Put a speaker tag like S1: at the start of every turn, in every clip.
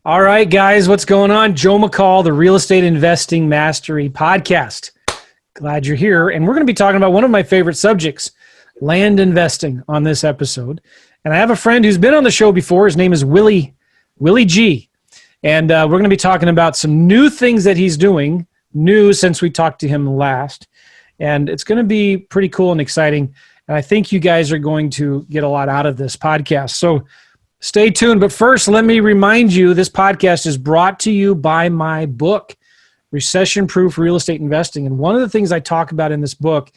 S1: All right, guys, what's going on? Joe McCall, the Real Estate Investing Mastery Podcast. Glad you're here. And we're going to be talking about one of my favorite subjects, land investing, on this episode. And I have a friend who's been on the show before. His name is Willie G. And we're going to be talking about some new things that he's doing, new since we talked to him last. And it's going to be pretty cool and exciting. And I think you guys are going to get a lot out of this podcast. So stay tuned. But first, let me remind you, this podcast is brought to you by my book, Recession-Proof Real Estate Investing. And one of the things I talk about in this book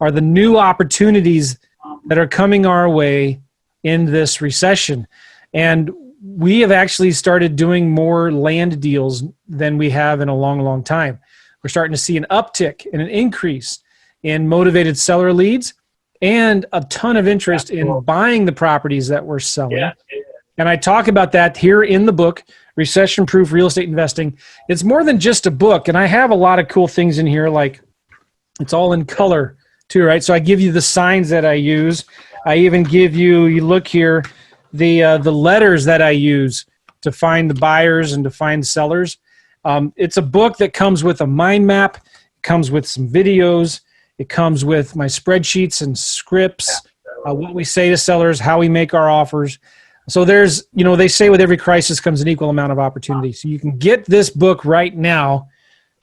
S1: are the new opportunities that are coming our way in this recession. And we have actually started doing more land deals than we have in a long, long time. We're starting to see an uptick and an increase in motivated seller leads and a ton of interest in buying the properties that we're selling. Yeah. And I talk about that here in the book, Recession-Proof Real Estate Investing. It's more than just a book, and I have a lot of cool things in here, like it's all in color too, right? So I give you the signs that I use. I even give you, you look here, the letters that I use to find the buyers and to find sellers. It's a book that comes with a mind map. It comes with some videos. It comes with my spreadsheets and scripts, what we say to sellers, how we make our offers. So there's, they say with every crisis comes an equal amount of opportunity. So you can get this book right now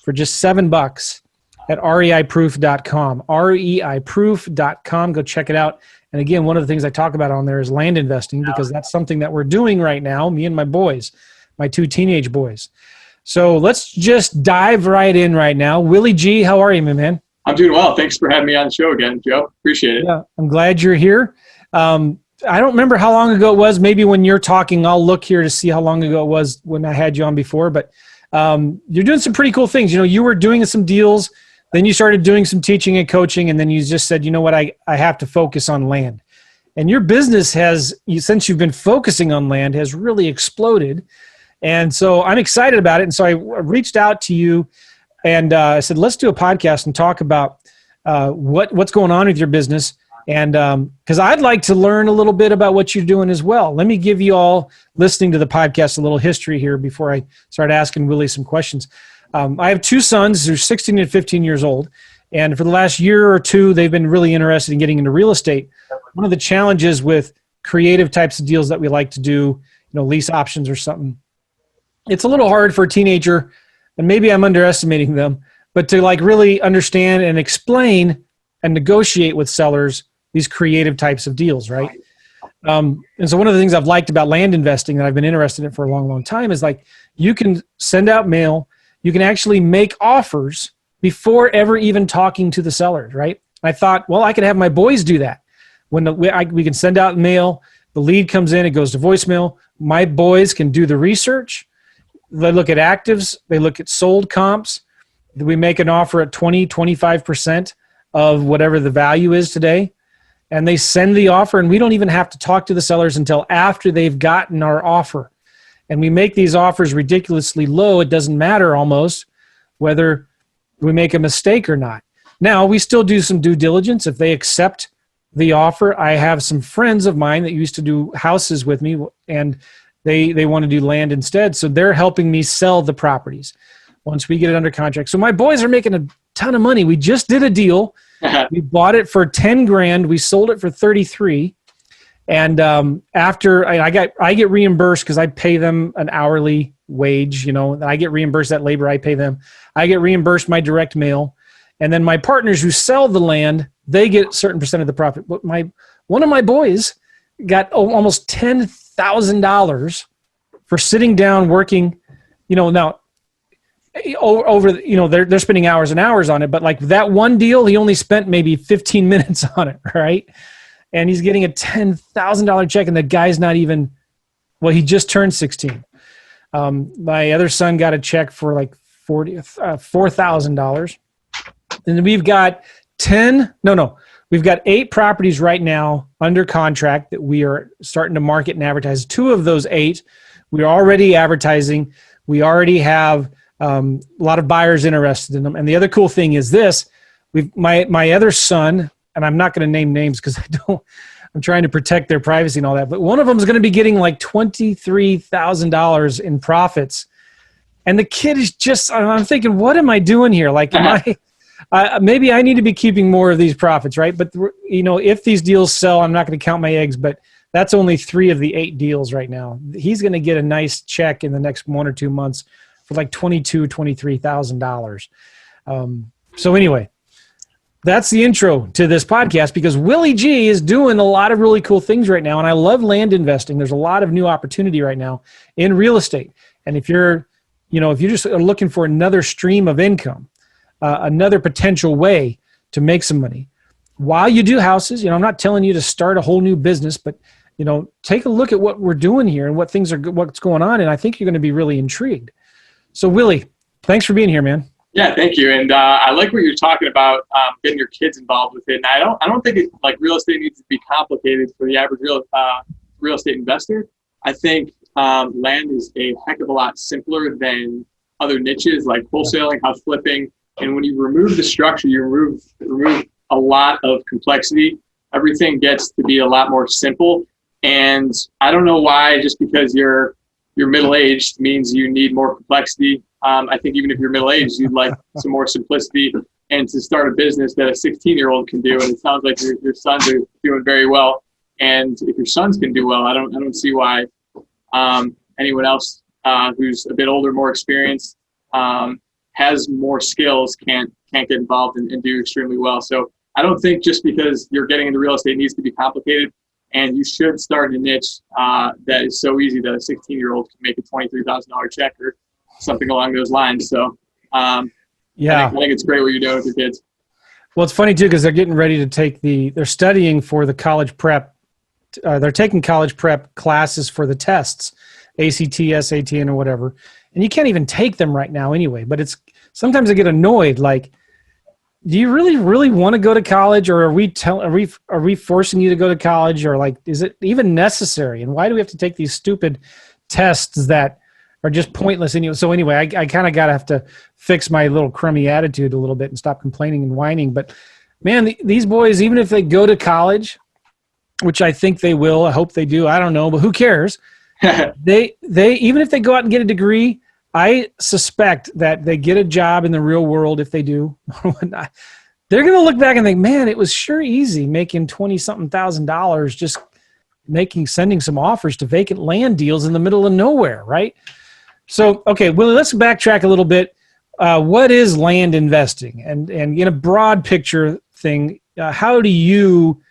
S1: for just $7 at reiproof.com, reiproof.com. Go check it out. And again, one of the things I talk about on there is land investing, because that's something that we're doing right now, me and my boys, my two teenage boys. So let's just dive right in right now. Willie G, how are you, my man?
S2: I'm doing well. Thanks for having me on the show again, Joe. Appreciate it.
S1: Yeah, I'm glad you're here. I don't remember how long ago it was. Maybe when you're talking, I'll look here to see how long ago it was when I had you on before. But you're doing some pretty cool things. You were doing some deals, then you started doing some teaching and coaching, and then you just said, you know what, I have to focus on land. And your business has, since you've been focusing on land, has really exploded. And so I'm excited about it. And so I reached out to you and I said, let's do a podcast and talk about what's going on with your business. And because I'd like to learn a little bit about what you're doing as well. Let me give you all listening to the podcast a little history here before I start asking Willie some questions. I have two sons who are 16 and 15 years old. And for the last year or two, they've been really interested in getting into real estate. One of the challenges with creative types of deals that we like to do, lease options or something, it's a little hard for a teenager, and maybe I'm underestimating them, but to really understand and explain and negotiate with sellers these creative types of deals, right? And so one of the things I've liked about land investing that I've been interested in for a long, long time is you can send out mail, you can actually make offers before ever even talking to the sellers, right? And I thought, well, I could have my boys do that. When we can send out mail, the lead comes in, it goes to voicemail. My boys can do the research. They look at actives, they look at sold comps. We make an offer at 20, 25% of whatever the value is today. And they send the offer, and we don't even have to talk to the sellers until after they've gotten our offer. And we make these offers ridiculously low. It doesn't matter almost whether we make a mistake or not. Now, we still do some due diligence. If they accept the offer, I have some friends of mine that used to do houses with me, and they want to do land instead. So they're helping me sell the properties once we get it under contract. So my boys are making a ton of money. We just did a deal. We bought it for 10 grand. We sold it for 33. And after I get reimbursed because I pay them an hourly wage, I get reimbursed that labor I pay them. I get reimbursed my direct mail. And then my partners who sell the land, they get a certain percent of the profit. But one of my boys got almost $10,000 for sitting down working, now over, they're spending hours and hours on it, but that one deal, he only spent maybe 15 minutes on it, right? And he's getting a $10,000 check, and the guy's not even, he just turned 16. My other son got a check for $4,000. And we've got we've got 8 properties right now under contract that we are starting to market and advertise. 2 of those 8, we're already advertising. We already have a lot of buyers interested in them. And the other cool thing is this, my other son, and I'm not going to name names because I'm trying to protect their privacy and all that. But one of them is going to be getting like $23,000 in profits. And the kid is just, I'm thinking, what am I doing here? Like, maybe I need to be keeping more of these profits, right? But, if these deals sell, I'm not going to count my eggs, but that's only 3 of the 8 deals right now. He's going to get a nice check in the next 1 or 2 months for like $22,000, $23,000. So anyway, that's the intro to this podcast, because Willie G is doing a lot of really cool things right now. And I love land investing. There's a lot of new opportunity right now in real estate. And if you're just looking for another stream of income, another potential way to make some money while you do houses, I'm not telling you to start a whole new business, but, take a look at what we're doing here and what's going on. And I think you're going to be really intrigued. So Willie, thanks for being here, man.
S2: Yeah, thank you. And I like what you're talking about, getting your kids involved with it. And I don't think real estate needs to be complicated for the average real estate investor. I think land is a heck of a lot simpler than other niches like wholesaling, house flipping. And when you remove the structure, you remove a lot of complexity. Everything gets to be a lot more simple. And I don't know why, just because you're middle-aged means you need more complexity. I think even if you're middle-aged, you'd like some more simplicity and to start a business that a 16-year-old can do. And it sounds like your sons are doing very well. And if your sons can do well, I don't see why anyone else who's a bit older, more experienced, has more skills, can't get involved and do extremely well. So I don't think just because you're getting into real estate needs to be complicated. And you should start in a niche that is so easy that a 16-year-old can make a $23,000 check or something along those lines. So I think it's great what you're doing with your kids.
S1: Well, it's funny too, because they're getting ready to they're studying for the college prep. They're taking college prep classes for the tests, ACT, SAT, or whatever. And you can't even take them right now anyway, but sometimes I get annoyed. Like, do you really want to go to college, or are we forcing you to go to college, or like, is it even necessary? And why do we have to take these stupid tests that are just pointless? So anyway, I kind of have to fix my little crummy attitude a little bit and stop complaining and whining. But man, these boys, even if they go to college, which I think they will, I hope they do, I don't know, but who cares? They even if they go out and get a degree, I suspect that they get a job in the real world. If they do, they're going to look back and think, man, it was sure easy making $20-something thousand just sending some offers to vacant land deals in the middle of nowhere, right? So, okay, Willie, let's backtrack a little bit. What is land investing? And in a broad picture thing, how do you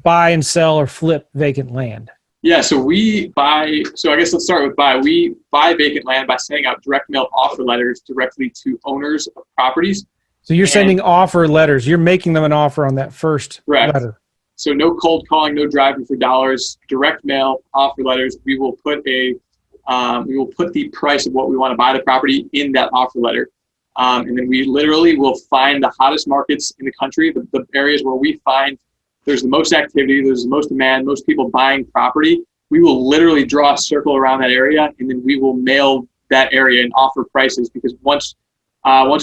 S1: buy and sell or flip vacant land?
S2: Yeah, so I guess let's start with buy. We buy vacant land by sending out direct mail offer letters directly to owners of properties.
S1: So you're sending offer letters. You're making them an offer on that first letter.
S2: So no cold calling, no driving for dollars, direct mail offer letters. We will put the price of what we want to buy the property in that offer letter. And then we literally will find the hottest markets in the country, the areas where we find there's the most activity, there's the most demand, most people buying property. We will literally draw a circle around that area, and then we will mail that area and offer prices, because once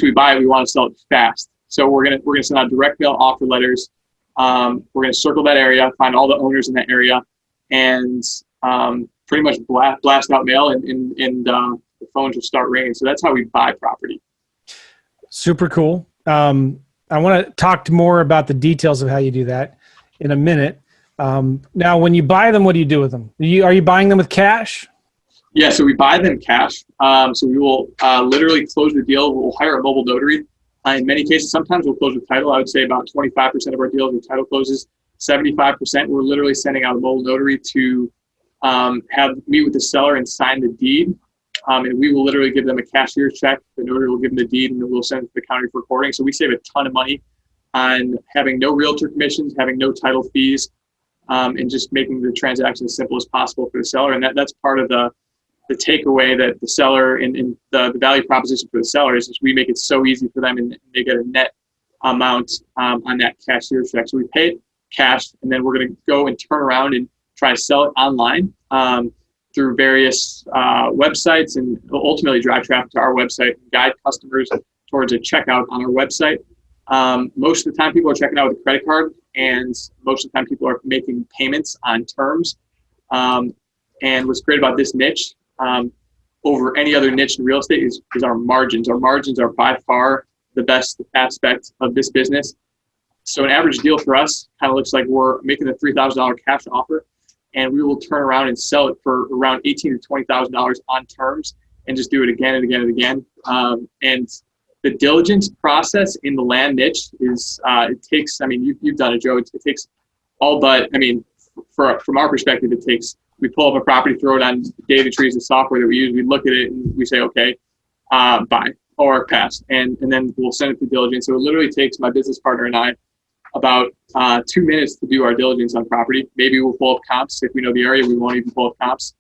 S2: we buy it, we want to sell it fast. So we're gonna send out direct mail offer letters. We're gonna circle that area, find all the owners in that area, and pretty much blast out mail, and the phones will start ringing. So that's how we buy property. Super
S1: cool. I want to talk more about the details of how you do that in a minute. Now, when you buy them, what do you do with them? Are you buying them with cash?
S2: Yeah, so we buy them cash. So we will literally close the deal. We'll hire a mobile notary. In many cases, sometimes we'll close with title. I would say about 25% of our deals with title closes. 75%, we're literally sending out a mobile notary to meet with the seller and sign the deed. And we will literally give them a cashier's check. The notary will give them the deed, and then we'll send it to the county for recording. So we save a ton of money on having no realtor commissions, having no title fees, and just making the transaction as simple as possible for the seller. And that's part of the takeaway that the seller and the value proposition for the seller is we make it so easy for them, and they get a net amount on that cashier's check. So we pay it cash, and then we're going to go and turn around and try to sell it online through various websites, and ultimately drive traffic to our website and guide customers towards a checkout on our website. Most of the time people are checking out with a credit card. and most of the time people are making payments on terms. And what's great about this niche over any other niche in real estate is our margins. Our margins are by far the best aspect of this business. So an average deal for us kind of looks like we're making a $3,000 cash offer, and we will turn around and sell it for around $18,000 to $20,000 on terms, and just do it again and again and again. And the diligence process in the land niche is, it takes, I mean, you've done it, Joe. It takes all but, I mean, from our perspective, it takes, we pull up a property, throw it on data trees, the software that we use. We look at it and we say, okay, buy or pass. And then we'll send it to diligence. So it literally takes my business partner and I about 2 minutes to do our diligence on property. Maybe we'll pull up comps. If we know the area, we won't even pull up comps.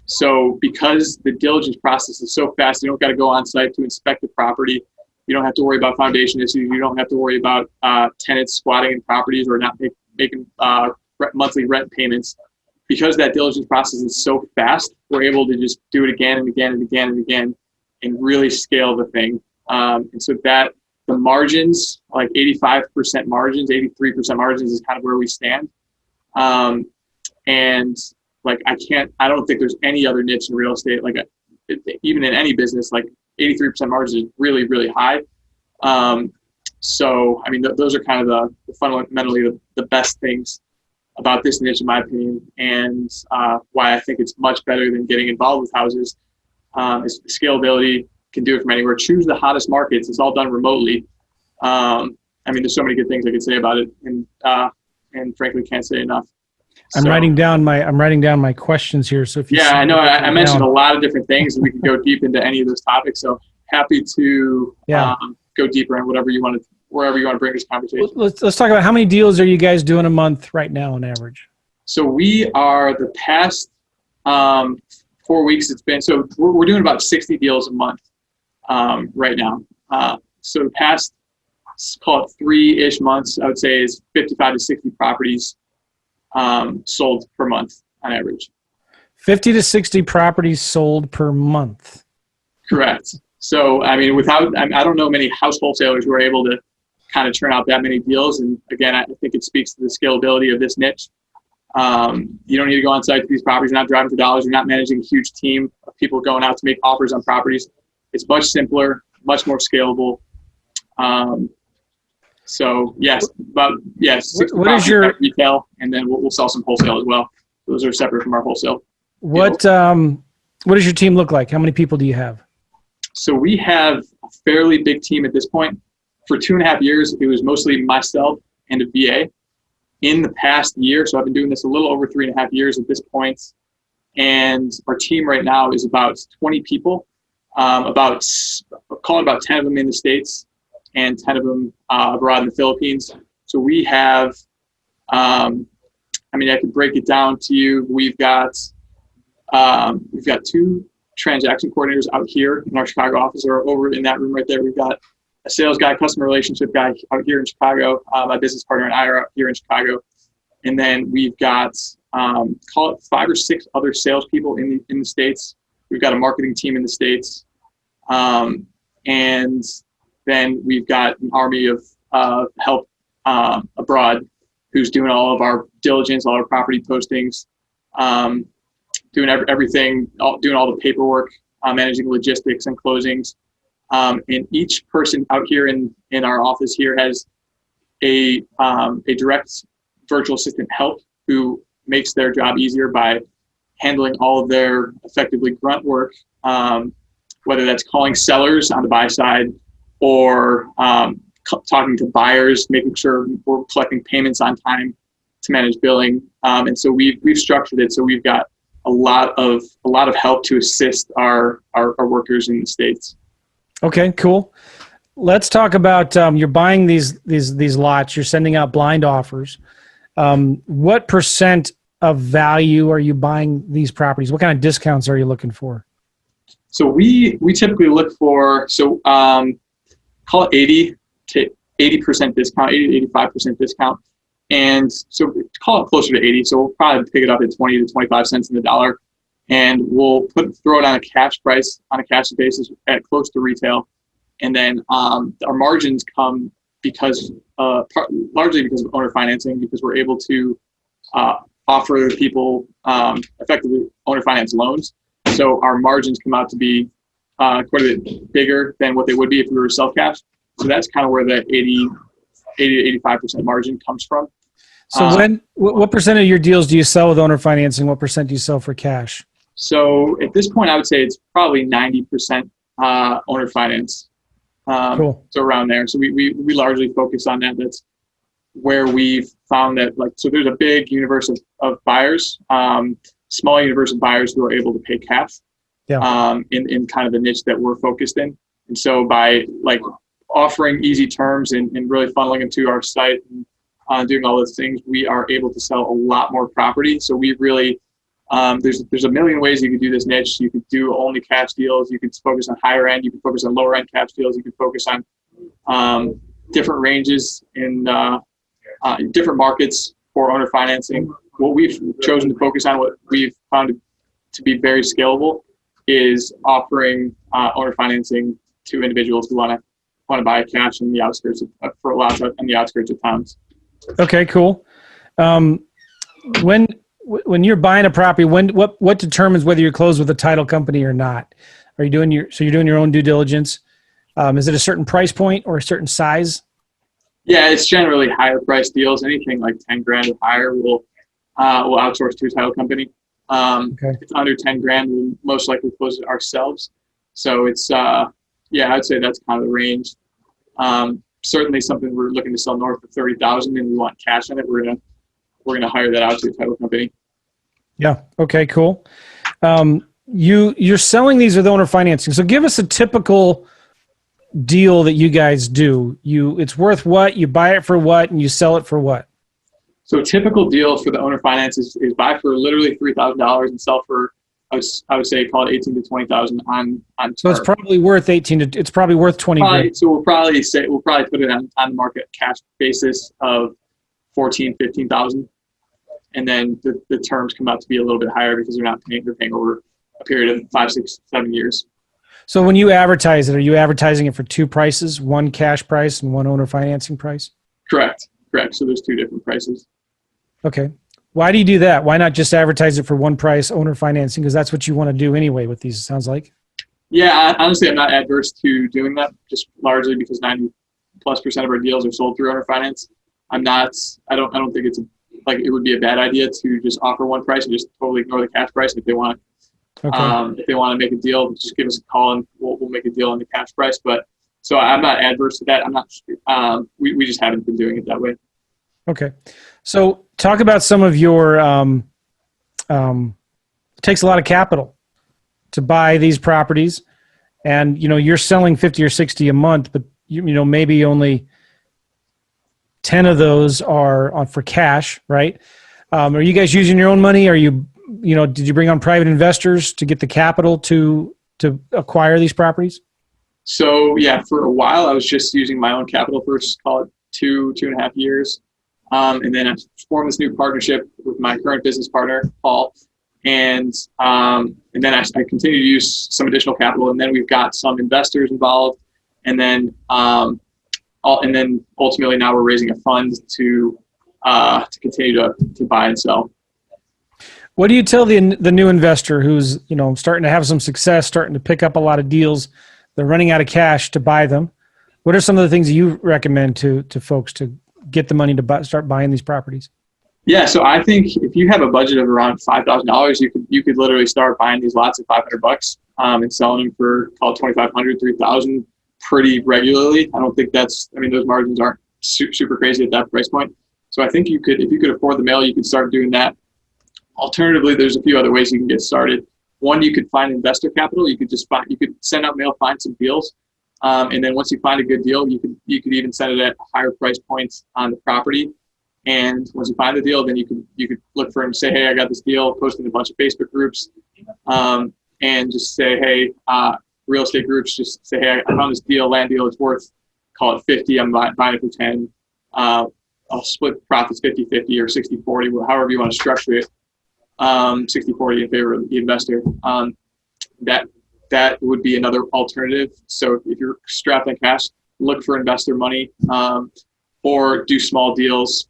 S2: So because the diligence process is so fast, you don't got to go on site to inspect the property. You don't have to worry about foundation issues. You don't have to worry about tenants squatting in properties or not making monthly rent payments. Because that diligence process is so fast, we're able to just do it again and again and again and again and really scale the thing. And so that the margins, like 85% margins, 83% margins is kind of where we stand. And like, I don't think there's any other niche in real estate, like even in any business, like 83% margins is really, really high. So, I mean, those are kind of the fundamentally the best things about this niche, in my opinion, and why I think it's much better than getting involved with houses. Is scalability, can do it from anywhere. Choose the hottest markets. It's all done remotely. I mean, there's so many good things I could say about it, and frankly, can't say enough.
S1: I'm writing down my questions here. So if you
S2: I know I mentioned a lot of different things, and we can go deep into any of those topics. So happy to go deeper on wherever you want to bring this conversation.
S1: Let's talk about how many deals are you guys doing a month right now on average?
S2: So we are the past 4 weeks. It's been, so we're doing about 60 deals a month right now. So the past, call it 3-ish months, I would say is 55 to 60 properties sold per month on average. 50
S1: to 60 properties sold per month.
S2: Correct. So, I mean, I don't know many house wholesalers who are able to kind of churn out that many deals. And again, I think it speaks to the scalability of this niche. You don't need to go on site to these properties. You're not driving for dollars. You're not managing a huge team of people going out to make offers on properties. It's much simpler, much more scalable. So yes, about 60
S1: what is your
S2: retail, and then we'll sell some wholesale as well. Those are separate from our wholesale.
S1: What does your team look like? How many people do you have?
S2: So we have a fairly big team at this point. For 2.5 years, it was mostly myself and a VA. In the past year, so I've been doing this a little over 3.5 years at this point, and our team right now is about 20 people. Call it about 10 of them in the States and 10 of them abroad in the Philippines. So we have, I mean, I could break it down to you. We've got 2 transaction coordinators out here in our Chicago office, or over in that room right there. We've got a sales guy, customer relationship guy out here in Chicago. My business partner and I are out here in Chicago. And then we've got, call it 5 or 6 other salespeople in the States. We've got a marketing team in the States. And then we've got an army of help abroad who's doing all of our diligence, all our property postings, doing everything, doing all the paperwork, managing logistics and closings. And each person out here in our office here has a direct virtual assistant help who makes their job easier by handling all of their effectively grunt work, whether that's calling sellers on the buy side or talking to buyers, making sure we're collecting payments on time to manage billing. And so we've structured it so we've got a lot of help to assist our workers in the States.
S1: Okay, cool. Let's talk about you're buying these lots. You're sending out blind offers. What % of value are you buying these properties? What kind of discounts are you looking for?
S2: So we typically look for call it 80 to 80% discount, 80 to 85% discount, and so call it closer to 80. So we'll probably pick it up at 20 to 25 cents in the dollar. And we'll throw it on a cash price, on a cash basis at close to retail. And then our margins come because largely because of owner financing, because we're able to offer people effectively owner finance loans. So our margins come out to be quite a bit bigger than what they would be if we were self-cash. So that's kind of where the 80 to 85% margin comes from.
S1: So what percent of your deals do you sell with owner financing? What percent do you sell for cash?
S2: So at this point, I would say it's probably 90% owner finance.
S1: Cool.
S2: So around there. So we largely focus on that. That's where we've found that, like, so there's a big universe of buyers, small universe of buyers who are able to pay cash. Yeah. In kind of the niche that we're focused in. And so by like offering easy terms and really funneling them to our site and doing all those things, we are able to sell a lot more property. So we really, there's a million ways you could do this niche. You could do only cash deals. You could focus on higher end. You could focus on lower end cash deals. You could focus on different ranges in different markets for owner financing. What we've chosen to focus on, what we've found to be very scalable, is offering owner financing to individuals who want to buy cash in the outskirts for lots on the outskirts of towns. Okay,
S1: cool. When you're buying a property, what determines whether you're closed with a title company or not? Are you doing you're doing your own due diligence? Is it a certain price point or a certain size?
S2: Yeah, it's generally higher price deals. Anything like 10 grand or higher, we'll outsource to a title company. If it's under 10 grand, we'll most likely close it ourselves. So it's, I'd say that's kind of the range. Certainly something we're looking to sell north of 30,000 and we want cash in it, we're gonna hire that out to a title company. Yeah.
S1: Okay, cool. You're selling these with owner financing. So give us a typical deal that you guys do. It's worth what? You buy it for what? And you sell it for what?
S2: So a typical deal for the owner finance is buy for literally $3,000 and sell for, I would say, call it 18 to 20,000 on.
S1: So it's probably worth 18 to, it's probably worth 20.
S2: So we'll probably put it on the market cash basis of 14, 15,000. And then the terms come out to be a little bit higher because they're paying over a period of 5, 6, 7 years.
S1: So when you advertise it, are you advertising it for two prices, one cash price and one owner financing price?
S2: Correct. So there's two different prices.
S1: Okay. Why do you do that? Why not just advertise it for one price, owner financing? Because that's what you want to do anyway with these, it sounds like.
S2: Yeah, honestly, I'm not adverse to doing that, just largely because 90+% of our deals are sold through owner finance. I don't think it would be a bad idea to just offer one price and just totally ignore the cash price. If they want to make a deal, just give us a call and we'll make a deal on the cash price. But so I'm not adverse to that. I'm not. We just haven't been doing it that way.
S1: Okay, so talk about some of your. It takes a lot of capital to buy these properties, and you're selling 50 or 60 a month, but maybe only 10 of those are for cash, right? Are you guys using your own money? Are you, did you bring on private investors to get the capital to acquire these properties?
S2: So yeah, for a while I was just using my own capital for, call it 2.5 years. And then I formed this new partnership with my current business partner, Paul. And then I continue to use some additional capital, and then we've got some investors involved. And then ultimately now we're raising a fund to continue to buy and sell.
S1: What do you tell the new investor who's starting to have some success, starting to pick up a lot of deals, they're running out of cash to buy them? What are some of the things you recommend to folks to get the money to start buying these properties?
S2: Yeah, so I think if you have a budget of around $5,000, you could literally start buying these lots at $500 and selling them for, call it $2,500, $3,000 pretty regularly. I don't think those margins aren't super crazy at that price point. So I think if you could afford the mail, you could start doing that. Alternatively, there's a few other ways you can get started. One, you could find investor capital. You could send out mail, find some deals. And then once you find a good deal, you could even set it at higher price points on the property. And once you find the deal, then you could look for them and say, hey, I got this deal, post in a bunch of Facebook groups, and just say, hey, real estate groups, just say, hey, I found this deal, land deal, it's worth, call it 50, I'm buying it for 10. I'll split profits 50-50 or 60-40, however you want to structure it. 60-40 in favor of the investor. That would be another alternative. So if you're strapped on cash, look for investor money, or do small deals,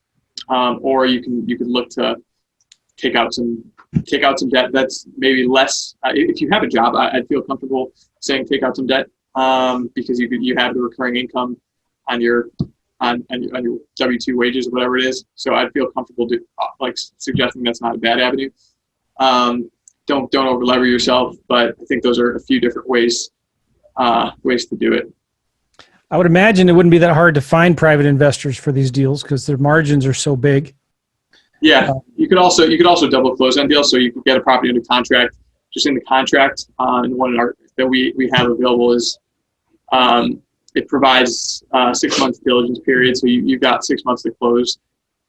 S2: or you can look to take out some debt that's maybe less. If you have a job, I'd feel comfortable saying take out some debt, because you have the recurring income on your W-2 wages or whatever it is. So I'd feel comfortable suggesting that's not a bad avenue. Don't over lever yourself, but I think those are a few different ways to do it.
S1: I would imagine it wouldn't be that hard to find private investors for these deals because their margins are so big.
S2: Yeah, you could also double close on deals, so you could get a property under contract. Just in the contract, and one that we have available is it provides 6 months diligence period, so you've got 6 months to close,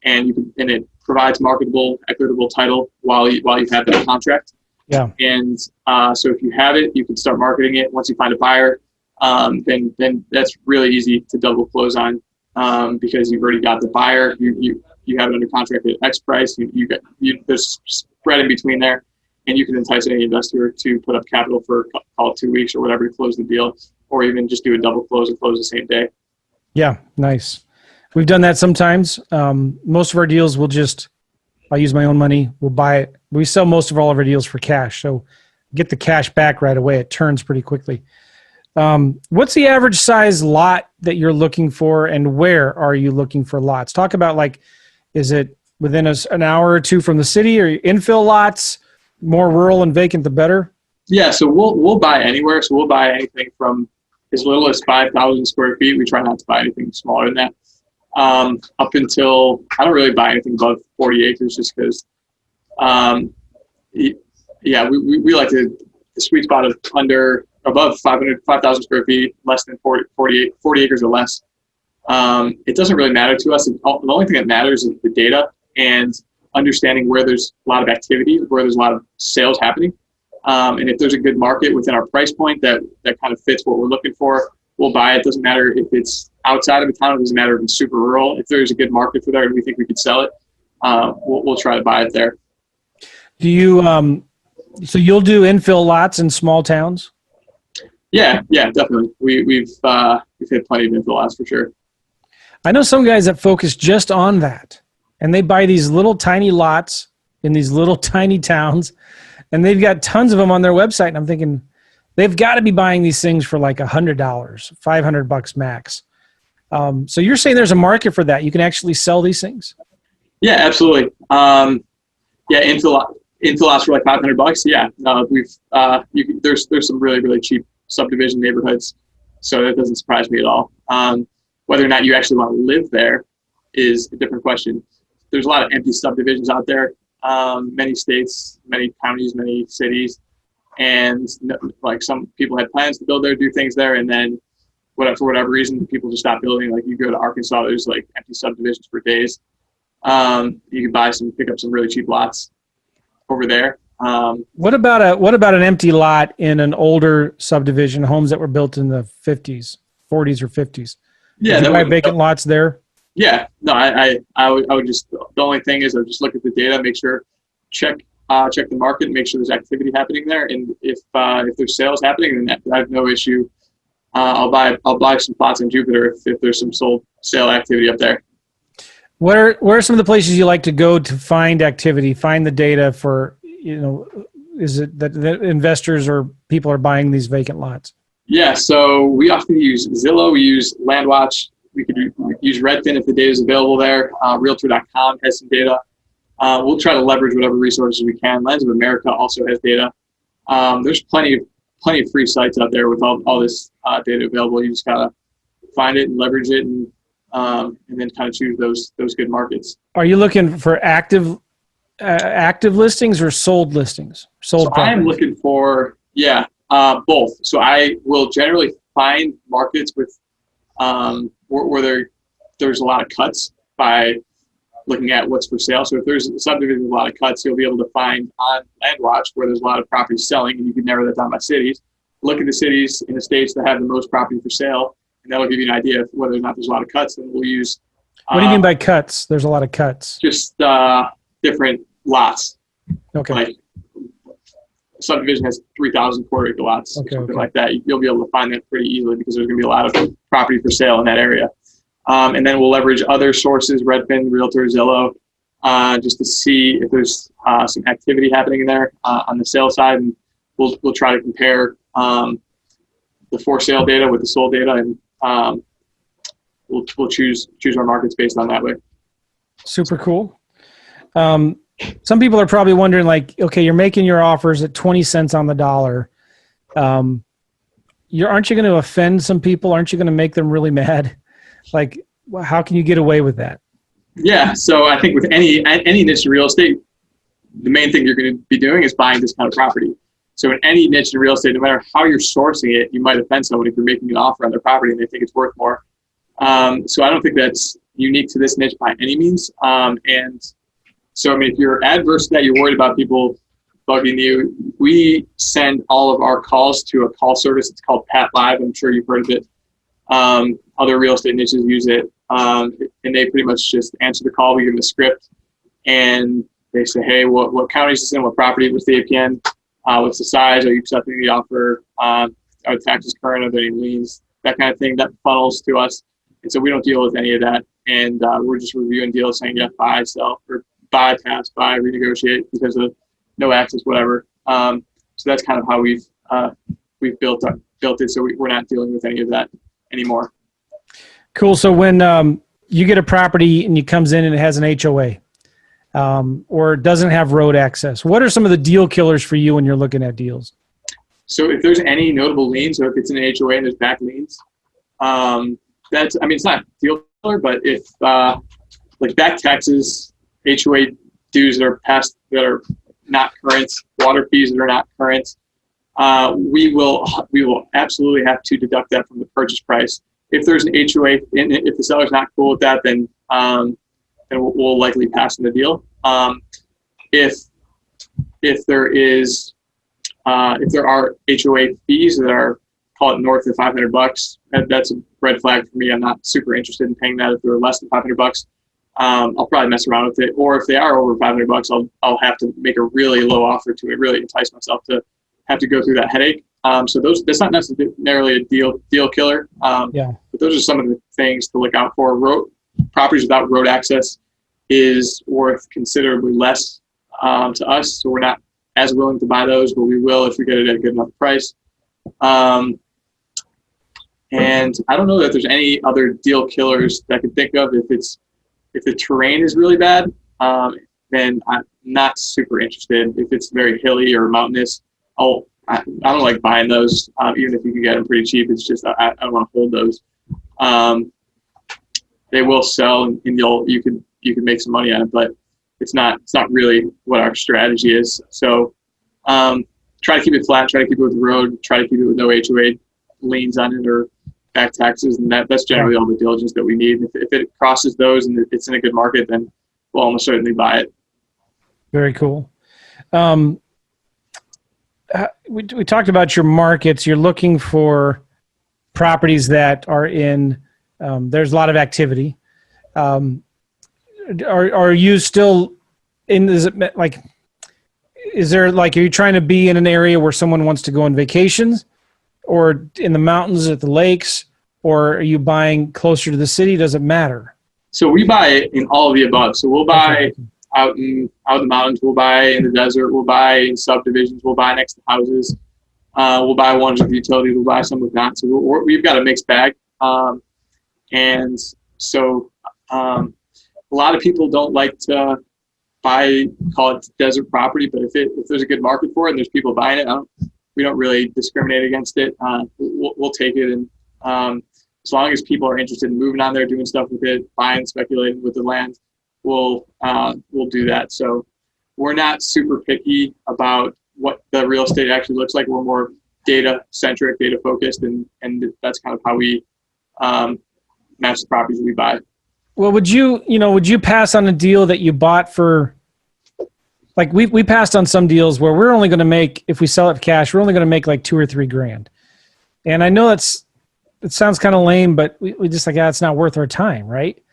S2: and it provides marketable, equitable title while you have that contract.
S1: Yeah.
S2: And so if you have it, you can start marketing it. Once you find a buyer, then that's really easy to double close on, because you've already got the buyer. You have it under contract at X price. There's spread in between there, and you can entice any investor to put up capital for call it 2 weeks or whatever to close the deal, or even just do a double close and close the same day.
S1: Yeah, nice. We've done that sometimes. Most of our deals I'll use my own money. We'll buy it. We sell most of all of our deals for cash, so get the cash back right away. It turns pretty quickly. What's the average size lot that you're looking for, and where are you looking for lots? Talk about is it within an hour or two from the city, or infill lots, more rural and vacant, the better?
S2: Yeah, so we'll buy anywhere. So we'll buy anything from as little as 5,000 square feet. We try not to buy anything smaller than that. Up until, I don't really buy anything above 40 acres just because, we like the sweet spot of above 5,000 square feet, less than 40 acres or less. It doesn't really matter to us. The only thing that matters is the data and understanding where there's a lot of activity, where there's a lot of sales happening. And if there's a good market within our price point that kind of fits what we're looking for, we'll buy it. Doesn't matter if it's outside of a town. It doesn't matter if it's super rural. If there's a good market for there and we think we could sell it, we'll try to buy it there.
S1: Do you, so you'll do infill lots in small towns?
S2: Yeah, definitely. We've hit plenty of infill lots for sure.
S1: I know some guys that focus just on that, and they buy these little tiny lots in these little tiny towns, and they've got tons of them on their website. And I'm thinking they've got to be buying these things for like $100, $500 max. So you're saying there's a market for that? You can actually sell these things? Yeah,
S2: absolutely. Infill lots for like $500. Yeah, there's some really, really cheap subdivision neighborhoods, so that doesn't surprise me at all. Whether or not you actually want to live there is a different question. There's a lot of empty subdivisions out there, many states, many counties, many cities, and some people had plans to build there, do things there, and then for whatever reason, people just stop building. Like you go to Arkansas, there's like empty subdivisions for days. You can pick up some really cheap lots over there.
S1: What about an empty lot in an older subdivision, homes that were built in the 40s or 50s?
S2: Yeah,
S1: Did you buy vacant lots there?
S2: Yeah, no, I would just, the only thing is I would just look at the data, make sure, check the market, make sure there's activity happening there, and if there's sales happening, then I have no issue. I'll buy some plots in Jupiter if there's some sale activity up there.
S1: Where are some of the places you like to go to find activity, find the data for, is it that investors or people are buying these vacant lots? Yeah,
S2: so we often use Zillow, we use LandWatch, we could use Redfin if the data is available there. Realtor.com has some data. We'll try to leverage whatever resources we can. Lands of America also has data. There's plenty of free sites out there with all this data available. You just gotta find it and leverage it, and then kind of choose those good markets.
S1: Are you looking for active listings or sold listings?
S2: I'm looking for both. So I will generally find markets with where there's a lot of cuts by looking at what's for sale. So if there's a subdivision with a lot of cuts, you'll be able to find on LandWatch where there's a lot of properties selling, and you can narrow that down by cities. Look at the cities in the states that have the most property for sale, and that'll give you an idea of whether or not there's a lot of cuts. And we'll use.
S1: What do you mean by cuts? There's a lot of cuts.
S2: Just different lots.
S1: Okay.
S2: subdivision has 3,000 quarter-acre lots, or something like that. You'll be able to find that pretty easily because there's going to be a lot of property for sale in that area. And then we'll leverage other sources, Redfin, Realtor, Zillow, just to see if there's some activity happening in there on the sale side. And we'll try to compare the for sale data with the sold data, and we'll choose our markets based on that way.
S1: Super cool. Some people are probably wondering, like, okay, you're making your offers at 20 cents on the dollar. Aren't you going to offend some people? Aren't you going to make them really mad? Like, how can you get away with that?
S2: Yeah. So I think with any niche in real estate, the main thing you're going to be doing is buying this kind of property. So in any niche in real estate, no matter how you're sourcing it, you might offend someone if you're making an offer on their property and they think it's worth more. So I don't think that's unique to this niche by any means. And so, I mean, if you're adverse to that, you're worried about people bugging you, we send all of our calls to a call service. It's called Pat Live. I'm sure you've heard of it. Other real estate niches use it. And they pretty much just answer the call. We give them a script and they say, hey, what county is this in? What property? What's the APN? What's the size? Are you accepting the offer? Are the taxes current? Are there any liens? That kind of thing. That funnels to us. And so we don't deal with any of that. And we're just reviewing deals saying, yeah, buy, sell, or buy, pass, buy, renegotiate because of no access, whatever. So that's kind of how we've built it. So we're not dealing with any of that anymore.
S1: Cool. So when you get a property and it comes in and it has an HOA or doesn't have road access, what are some of the deal killers for you when you're looking at deals?
S2: So if there's any notable liens, or if it's an HOA and there's back liens, it's not deal killer, but if like back taxes, HOA dues that are past, that are not current, water fees that are not current, we will absolutely have to deduct that from the purchase price. If there's an HOA, and if the seller's not cool with that, then we'll likely pass on the deal. If there are HOA fees that are, call it north of $500, that's a red flag for me. I'm not super interested in paying that. If they're less than $500, I'll probably mess around with it. Or if they are over $500, I'll have to make a really low offer to it, really entice myself to have to go through that headache. So that's not necessarily a deal killer. But those are some of the things to look out for. Properties without road access is worth considerably less to us. So we're not as willing to buy those, but we will if we get it at a good enough price. And I don't know that there's any other deal killers that I can think of. If the terrain is really bad, then I'm not super interested. If it's very hilly or mountainous, I don't like buying those, even if you can get them pretty cheap. It's just I don't want to hold those. They will sell, and you can make some money on it, but it's not really what our strategy is. So try to keep it flat. Try to keep it with the road. Try to keep it with no HOA liens on it or back taxes, and that's generally all the diligence that we need. If it crosses those and it's in a good market, then we'll almost certainly buy it. Very cool.
S1: We talked about your markets. You're looking for properties that are in, there's a lot of activity. Are you still in, are you trying to be in an area where someone wants to go on vacations, or in the mountains, at the lakes, or are you buying closer to the city? Does it matter?
S2: So we buy in all of the above. So we'll buy out in the mountains, we'll buy in the desert, we'll buy in subdivisions, we'll buy next to houses, we'll buy ones with utilities, we'll buy some with not. So we've got a mixed bag. And so a lot of people don't like to buy, call it desert property, but if there's a good market for it and there's people buying it, we don't really discriminate against it. We'll take it, and as long as people are interested in moving on there, doing stuff with it, buying, speculating with the land, we'll do that. So we're not super picky about what the real estate actually looks like. We're more data centric, data focused, and that's kind of how we match the properties we buy.
S1: Well, would you pass on a deal that you bought for, like we passed on some deals where we're only going to make, if we sell it cash, we're only going to make like $2,000 or $3,000. And I know it sounds kind of lame, but we just like, it's not worth our time. Right.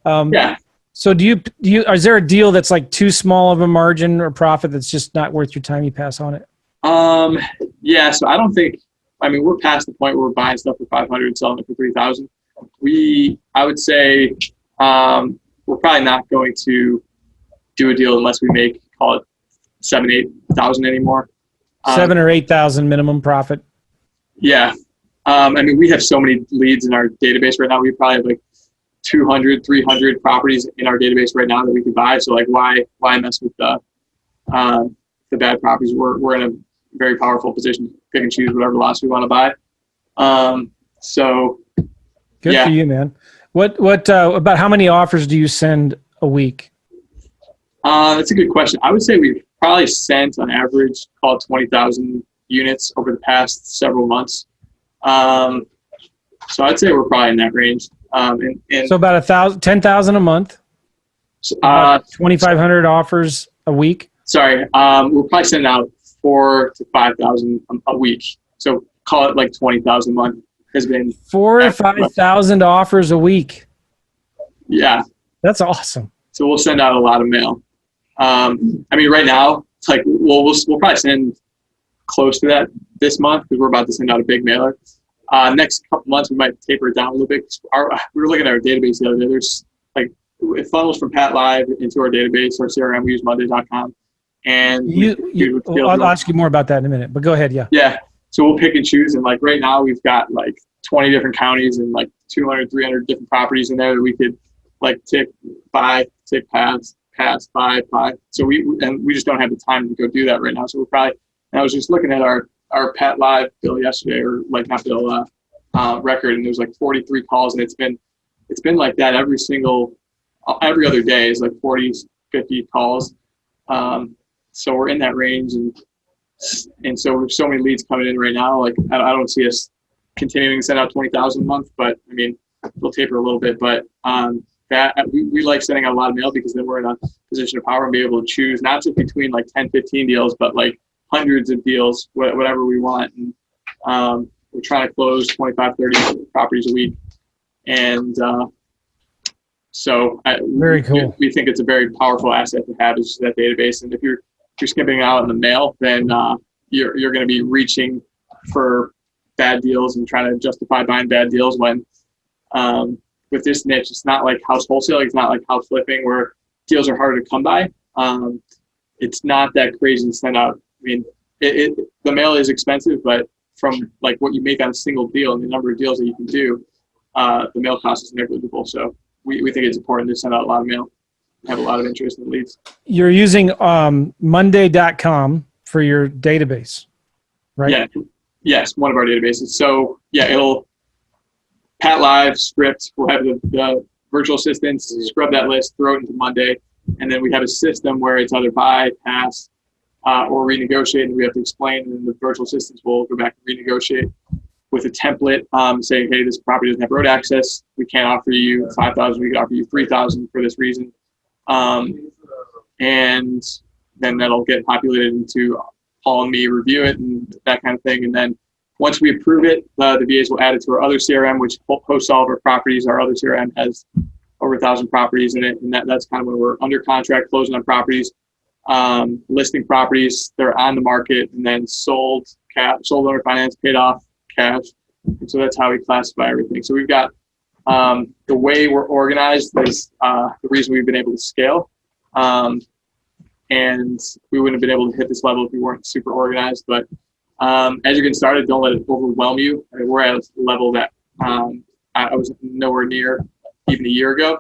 S2: Yeah.
S1: So is there a deal that's like too small of a margin or profit that's just not worth your time, you pass on it?
S2: Yeah, so I don't think, I mean, we're past the point where we're buying stuff for 500 and selling it for 3,000. I would say, we're probably not going to do a deal unless we make, call it 7,000-8,000 anymore.
S1: 7,000 or 8,000 minimum profit.
S2: Yeah. I mean, we have so many leads in our database right now. We probably have like 200, 300 properties in our database right now that we could buy. So like, why mess with the bad properties? We're in a very powerful position to pick and choose whatever lots we want to buy. So
S1: good for you, man. What about how many offers do you send a week?
S2: That's a good question. I would say we've probably sent on average, call it 20,000 units over the past several months. So I'd say we're probably in that range. So about 10,000 a month. 2,500 offers a week. Sorry, we're probably sending out 4,000 to 5,000 a week. So call it like 20,000 a month has been
S1: 4,000 to 5,000 offers a week.
S2: Yeah,
S1: that's awesome.
S2: So we'll send out a lot of mail. I mean, right now it's like we'll probably send close to that this month because we're about to send out a big mailer. Next couple months we might taper it down a little bit. We were looking at our database the other day. There's like it funnels from Pat Live into our database, our CRM. We use Monday.com. And
S1: I'll ask you more about that in a minute, but go ahead.
S2: Yeah. So we'll pick and choose. And like right now we've got like 20 different counties and like 200, 300 different properties in there that we could like tick, buy, tick, pass, buy. So we just don't have the time to go do that right now. So and I was just looking at our Pat Live bill yesterday, or like not bill, record, and there's like 43 calls, and it's been like that every other day is like 40, 50 calls. So we're in that range, and so there's so many leads coming in right now. Like I don't see us continuing to send out 20,000 a month, but I mean we'll taper a little bit. But that we like sending out a lot of mail because then we're in a position of power and be able to choose not just between like 10, 15 deals, but like hundreds of deals, whatever we want. And we're trying to close 25, 30 properties a week. And
S1: very cool.
S2: We think it's a very powerful asset to have is that database. And if you're skipping out in the mail, then you're going to be reaching for bad deals and trying to justify buying bad deals when with this niche, it's not like house wholesale. It's not like house flipping where deals are harder to come by. It's not that crazy to send out. I mean, the mail is expensive, but from like what you make on a single deal and the number of deals that you can do, the mail cost is negligible. So we think it's important to send out a lot of mail, have a lot of interest in leads.
S1: You're using Monday.com for your database, right?
S2: Yeah. Yes, one of our databases. So yeah, it'll Pat Live script. We'll have the virtual assistants scrub that list, throw it into Monday, and then we have a system where it's either buy, pass, or renegotiate, and we have to explain, and then the virtual assistants will go back and renegotiate with a template saying, hey, this property doesn't have road access. We can't offer you 5,000. We can offer you 3,000 for this reason. And then that'll get populated into Paul and me review it and that kind of thing. And then once we approve it, the VAs will add it to our other CRM, which hosts all of our properties. Our other CRM has over 1,000 properties in it. And that's kind of when we're under contract, closing on properties, listing properties. They're on the market and then sold under finance, paid off cash. And so that's how we classify everything. So we've got the way we're organized is the reason we've been able to scale. And we wouldn't have been able to hit this level if we weren't super organized. But as you're getting started, don't let it overwhelm you. I mean, we're at a level that I was nowhere near even a year ago.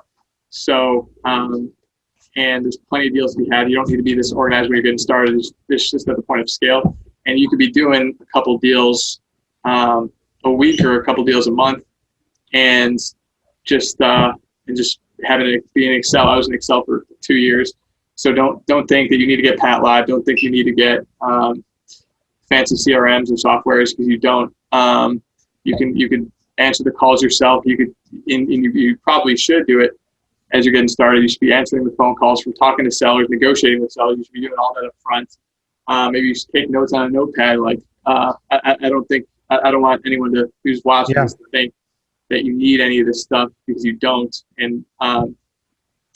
S2: So, and there's plenty of deals to be had. You don't need to be this organized when you're getting started. It's just at the point of scale. And you could be doing a couple deals a week or a couple deals a month, and just having it be in Excel. I was in Excel for 2 years. So don't think that you need to get Pat Live. Don't think you need to get fancy CRMs or softwares, because you don't. You can answer the calls yourself. You probably should do it as you're getting started. You should be answering the phone calls, from talking to sellers, negotiating with sellers. You should be doing all that up front. Maybe you should take notes on a notepad. Like I don't want anyone who's watching this to think that you need any of this stuff, because you don't. And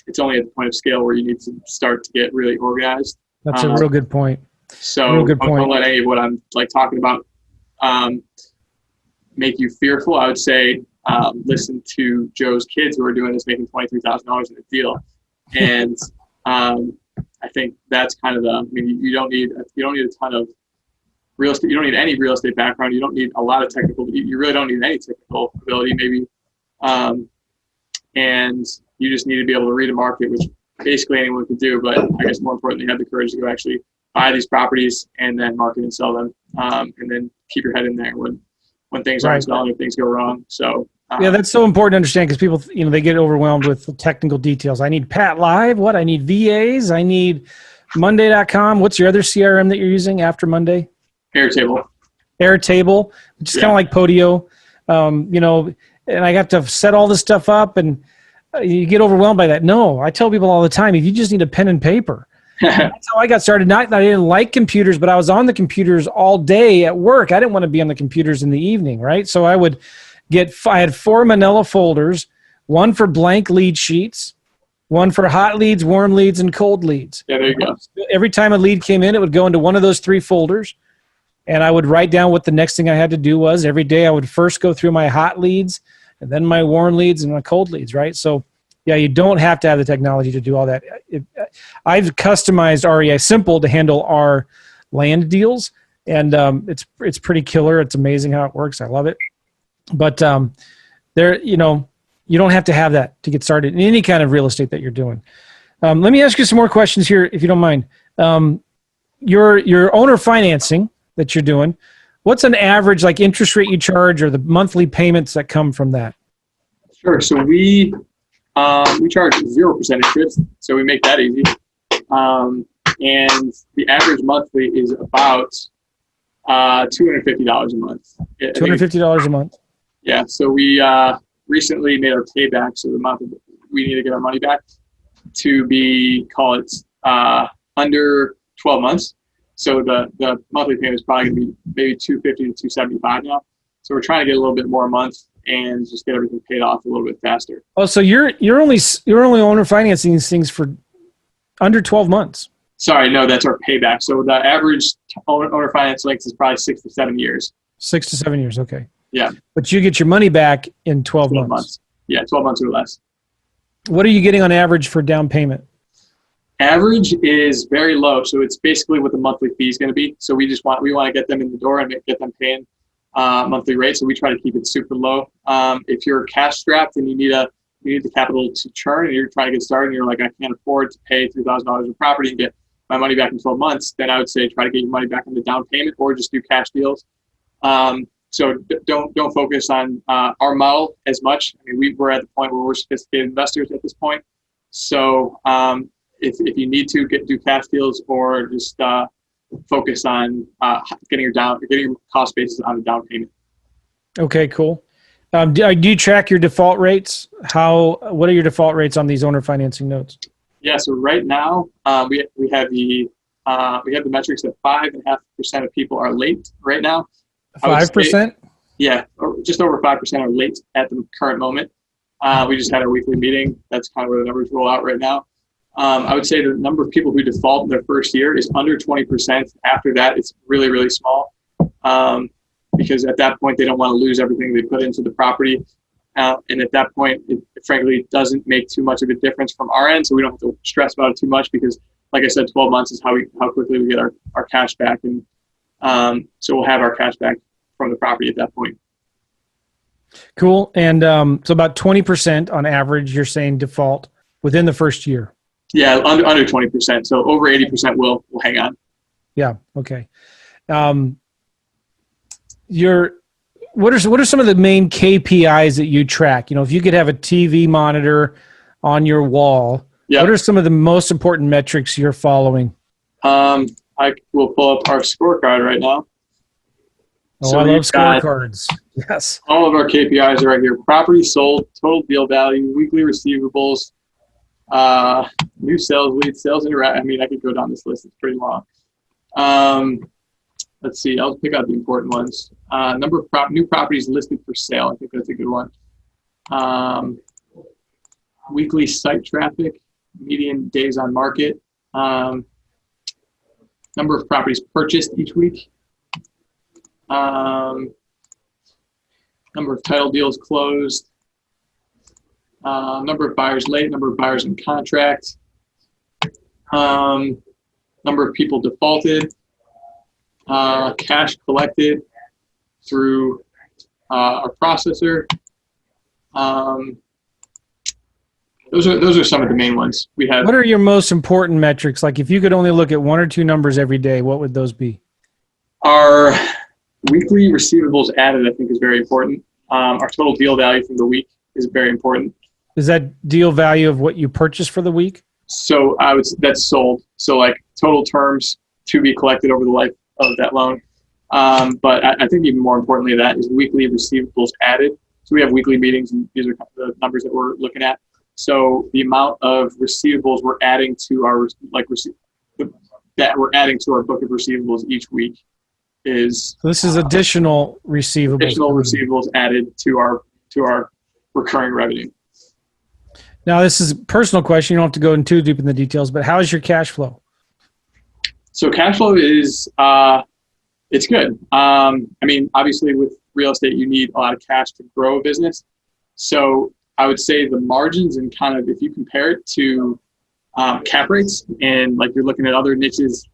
S2: it's only at the point of scale where you need to start to get really organized.
S1: That's a real good point.
S2: So
S1: Real good point.
S2: don't let any of what I'm like talking about make you fearful. I would say listen to Joe's kids who are doing this, making $23,000 in a deal, and I think that's kind of you don't need a ton of real estate. You don't need any real estate background. You don't need a lot of technical. You really don't need any technical ability, maybe, and you just need to be able to read a market, which basically anyone can do. But I guess more importantly, have the courage to go actually buy these properties and then market and sell them, and then keep your head in there when things aren't selling or things go wrong. So
S1: yeah, that's so important to understand, because people, they get overwhelmed with the technical details. I need Pat Live. What? I need VAs. I need Monday.com. What's your other CRM that you're using after Monday?
S2: Airtable,
S1: which is kind of like Podio, and I got to set all this stuff up, and you get overwhelmed by that. No, I tell people all the time, if you just need a pen and paper. That's how I got started. Not that I didn't like computers, but I was on the computers all day at work. I didn't want to be on the computers in the evening, right? So I had 4 manila folders, one for blank lead sheets, one for hot leads, warm leads, and cold leads.
S2: Yeah, there you go.
S1: Every time a lead came in, it would go into one of those 3 folders, and I would write down what the next thing I had to do was. Every day I would first go through my hot leads, and then my warm leads and my cold leads, right? So yeah, you don't have to have the technology to do all that. I've customized REI Simple to handle our land deals, and it's pretty killer. It's amazing how it works. I love it. But you don't have to have that to get started in any kind of real estate that you're doing. Let me ask you some more questions here, if you don't mind. Your owner financing that you're doing, what's an average like interest rate you charge, or the monthly payments that come from that?
S2: Sure. So we charge 0% interest, so we make that easy. And the average monthly is about $250 a month.
S1: $250 a month.
S2: Yeah. So we recently made our payback, so the amount we need to get our money back to be, call it under 12 months. So the monthly payment is probably going to be maybe $250 to $275 now. So we're trying to get a little bit more a month and just get everything paid off a little bit faster. Oh,
S1: so you're only owner financing these things for under 12 months.
S2: Sorry, no, that's our payback. So the average owner finance length is probably 6 to 7 years.
S1: 6 to 7 years, okay.
S2: Yeah.
S1: But you get your money back in 12 months.
S2: Yeah, 12 months or less.
S1: What are you getting on average for down payment?
S2: Average is very low, so it's basically what the monthly fee is going to be. So we want to get them in the door and get them paying monthly rate. So we try to keep it super low. If you're cash strapped and you need the capital to churn, and you're trying to get started, and you're like, I can't afford to pay $3,000 in property and get my money back in 12 months, then I would say try to get your money back on the down payment, or just do cash deals. So don't focus on our model as much. I mean, we're at the point where we're sophisticated investors at this point. So if you need to do cash deals, or just focus on getting your cost basis on a down payment.
S1: Okay, cool. Do you track your default rates? What are your default rates on these owner financing notes?
S2: Yeah, so right now we have the metrics that 5.5% of people are late right now.
S1: 5%?
S2: Yeah, or just over 5% are late at the current moment. We just had our weekly meeting. That's kind of where the numbers roll out right now. I would say the number of people who default in their first year is under 20%. After that, it's really, really small, because at that point, they don't want to lose everything they put into the property. And at that point, it frankly doesn't make too much of a difference from our end, so we don't have to stress about it too much, because, like I said, 12 months is how quickly we get our cash back. And so we'll have our cash back from the property at that point.
S1: Cool. And so about 20% on average, you're saying default within the first year.
S2: Yeah, under 20%. So over 80% will hang on.
S1: Yeah. Okay. What are some of the main KPIs that you track? If you could have a TV monitor on your wall, What are some of the most important metrics you're following?
S2: I will pull up our scorecard right now.
S1: Oh, so I love scorecards. Yes.
S2: All of our KPIs are right here. Property sold, total deal value, weekly receivables, new sales leads, sales interact. I mean, I could go down this list. It's pretty long. Let's see. I'll pick out the important ones. Number of new properties listed for sale. I think that's a good one. Weekly site traffic, median days on market. number of properties purchased each week, number of title deals closed, number of buyers late, number of buyers in contract, number of people defaulted, cash collected through our processor. Those are some of the main ones we have.
S1: What are your most important metrics? Like if you could only look at one or two numbers every day, what would those be?
S2: Our weekly receivables added, I think, is very important. Our total deal value from the week is very important.
S1: Is that deal value of what you purchased for the week?
S2: So that's sold. So like total terms to be collected over the life of that loan. But I think even more importantly, that is weekly receivables added. So we have weekly meetings, and these are the numbers that we're looking at. So the amount of receivables we're adding to our that we're adding to our book of receivables each week is.
S1: So this is additional receivables.
S2: Additional receivables added to our recurring revenue.
S1: Now this is a personal question. You don't have to go in too deep in the details, but how is your cash flow?
S2: So cash flow is it's good. I mean, obviously with real estate, you need a lot of cash to grow a business. So I would say the margins and kind of, if you compare it to cap rates and like you're looking at other niches,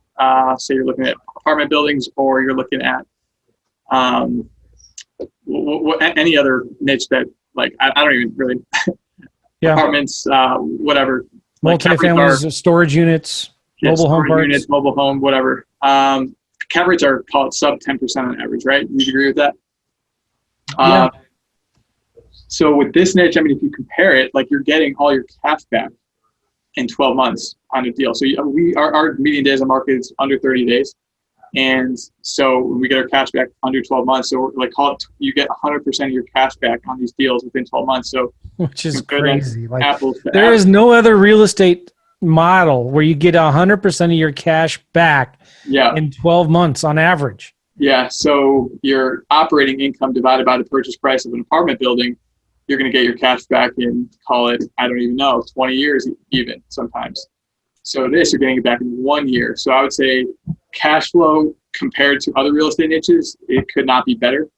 S2: say you're looking at apartment buildings or you're looking at any other niche that like, I don't even really, apartments, whatever.
S1: Multifamilies, storage units, mobile home parks.
S2: Units, mobile home, whatever. Cap rates are called sub 10% on average, right? You agree with that?
S1: Yeah.
S2: So with this niche, I mean, if you compare it, like you're getting all your cash back in 12 months on a deal. So our median days on market is under 30 days. And so when we get our cash back under 12 months, so like you get 100% of your cash back on these deals within 12 months. So
S1: which is crazy. Like
S2: there
S1: is no other real estate model where you get 100% of your cash back in 12 months on average.
S2: Yeah. So your operating income divided by the purchase price of an apartment building, you're going to get your cash back in, call it, I don't even know, 20 years even sometimes. So this, you're getting it back in 1 year. So I would say cash flow compared to other real estate niches, it could not be better.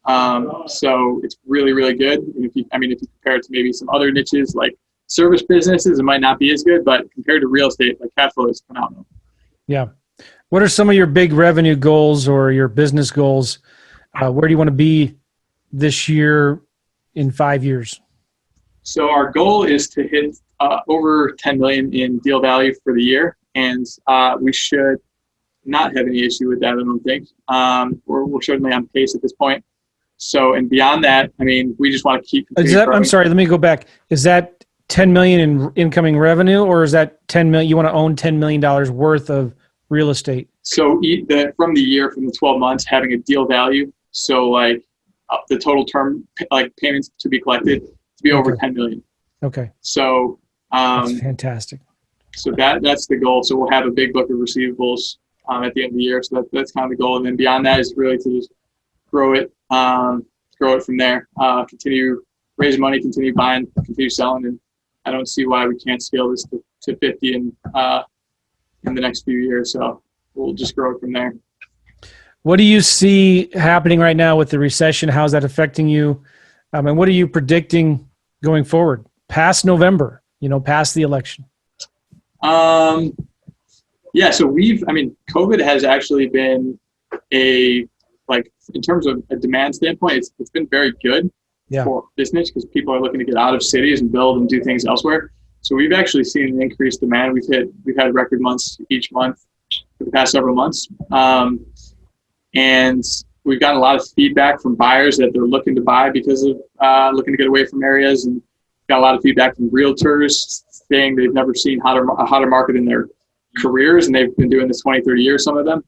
S2: So it's really, really good. And if you compare it to maybe some other niches like service businesses, it might not be as good, but compared to real estate, like cash flow is phenomenal.
S1: Yeah. What are some of your big revenue goals or your business goals? Where do you want to be this year in 5 years?
S2: So our goal is to hit over 10 million in deal value for the year. And we should not have any issue with that, I don't think. We're certainly on pace at this point. So, and beyond that, I mean, we just want to keep.
S1: I'm sorry, let me go back. Is that 10 million in incoming revenue, or is that 10 million, you want to own $10 million worth of real estate?
S2: So from the 12 months, having a deal value. So like the total term, like payments to be collected to be over 10 million.
S1: Okay.
S2: So,
S1: that's fantastic.
S2: So that's the goal. So we'll have a big book of receivables at the end of the year. So that's kind of the goal. And then beyond that is really to just grow it from there, continue raising money, continue buying, continue selling. And I don't see why we can't scale this to 50 in the next few years. So we'll just grow it from there.
S1: What do you see happening right now with the recession? How's that affecting you? And what are you predicting going forward past November, past the election?
S2: Yeah, so COVID has actually been in terms of a demand standpoint, it's been very good for business because people are looking to get out of cities and build and do things elsewhere. So we've actually seen an increased demand. We've had record months each month for the past several months. And we've gotten a lot of feedback from buyers that they're looking to buy because of looking to get away from areas, and got a lot of feedback from realtors saying they've never seen a hotter market in their careers, and they've been doing this 20, 30 years, some of them.